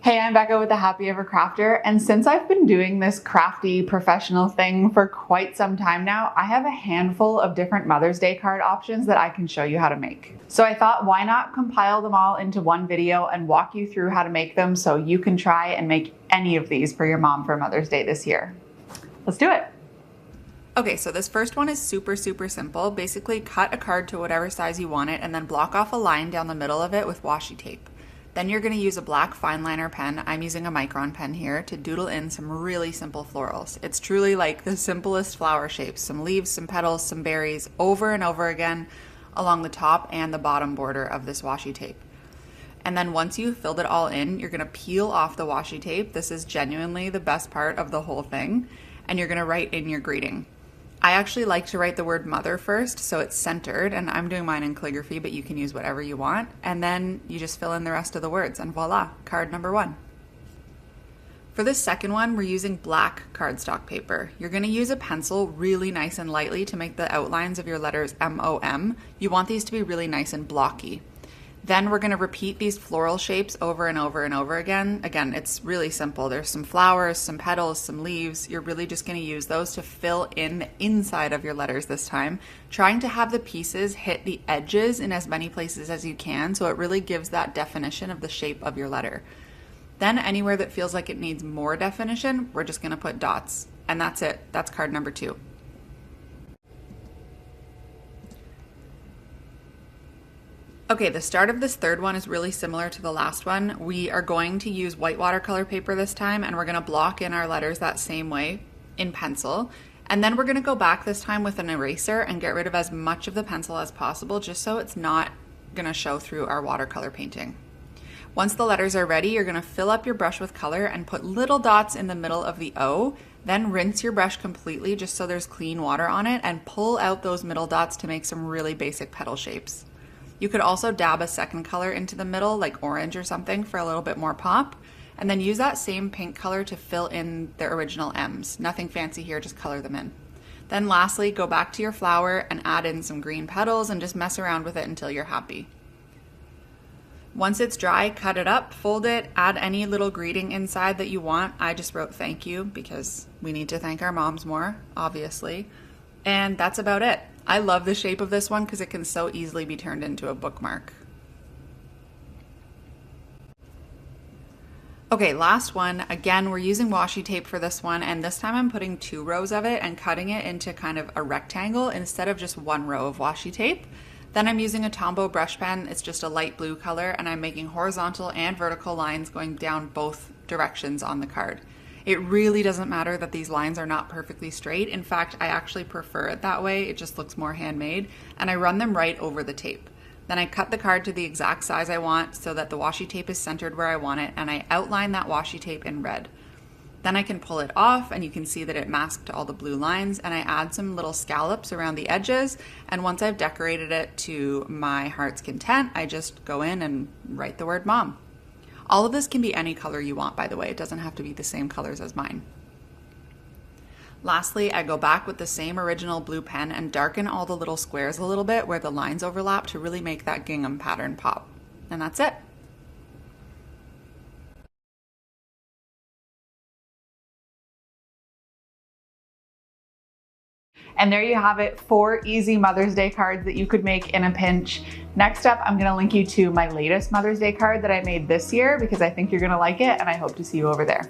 Hey, I'm Becca with the Happy Ever Crafter, and since I've been doing this crafty professional thing for quite some time now, I have a handful of different Mother's Day card options that I can show you how to make. So I thought, why not compile them all into one video and walk you through how to make them so you can try and make any of these for your mom for Mother's Day this year. Let's do it. Okay, so this first one is super simple. Basically, cut a card to whatever size you want it and then block off a line down the middle of it with washi tape. Then you're going to use a black fine liner pen, I'm using a micron pen here, to doodle in some really simple florals. It's truly like the simplest flower shapes, some leaves, some petals, some berries, over and over again along the top and the bottom border of this washi tape. And then once you've filled it all in, you're going to peel off the washi tape. This is genuinely the best part of the whole thing. And you're going to write in your greeting. I actually like to write the word mother first, so it's centered, and I'm doing mine in calligraphy, but you can use whatever you want. And then you just fill in the rest of the words, and voila, card number one. For this second one, we're using black cardstock paper. You're going to use a pencil really nice and lightly to make the outlines of your letters M-O-M. You want these to be really nice and blocky. Then we're going to repeat these floral shapes over and over and over again. Again, it's really simple. There's some flowers, some petals, some leaves. You're really just going to use those to fill in the inside of your letters this time, trying to have the pieces hit the edges in as many places as you can, so it really gives that definition of the shape of your letter. Then anywhere that feels like it needs more definition, we're just going to put dots. And that's it. That's card number two. Okay, the start of this third one is really similar to the last one. We are going to use white watercolor paper this time, and we're going to block in our letters that same way in pencil. And then we're going to go back this time with an eraser and get rid of as much of the pencil as possible, just so it's not going to show through our watercolor painting. Once the letters are ready, you're going to fill up your brush with color and put little dots in the middle of the O. Then rinse your brush completely just so there's clean water on it, and pull out those middle dots to make some really basic petal shapes. You could also dab a second color into the middle, like orange or something, for a little bit more pop, and then use that same pink color to fill in the original M's. Nothing fancy here, just color them in. Then lastly, go back to your flower and add in some green petals and just mess around with it until you're happy. Once it's dry, cut it up, fold it, add any little greeting inside that you want. I just wrote thank you because we need to thank our moms more, obviously. And that's about it. I love the shape of this one because it can so easily be turned into a bookmark. Okay, last one. Again, we're using washi tape for this one, and this time I'm putting 2 rows of it and cutting it into kind of a rectangle instead of just 1 row of washi tape. Then I'm using a Tombow brush pen. It's just a light blue color, and I'm making horizontal and vertical lines going down both directions on the card. It really doesn't matter that these lines are not perfectly straight. In fact, I actually prefer it that way. It just looks more handmade, and I run them right over the tape. Then I cut the card to the exact size I want so that the washi tape is centered where I want it, and I outline that washi tape in red. Then I can pull it off, and you can see that it masked all the blue lines, and I add some little scallops around the edges, and once I've decorated it to my heart's content, I just go in and write the word mom. All of this can be any color you want, by the way. It doesn't have to be the same colors as mine. Lastly, I go back with the same original blue pen and darken all the little squares a little bit where the lines overlap to really make that gingham pattern pop. And that's it. And there you have it, 4 easy Mother's Day cards that you could make in a pinch. Next up, I'm gonna link you to my latest Mother's Day card that I made this year because I think you're gonna like it, and I hope to see you over there.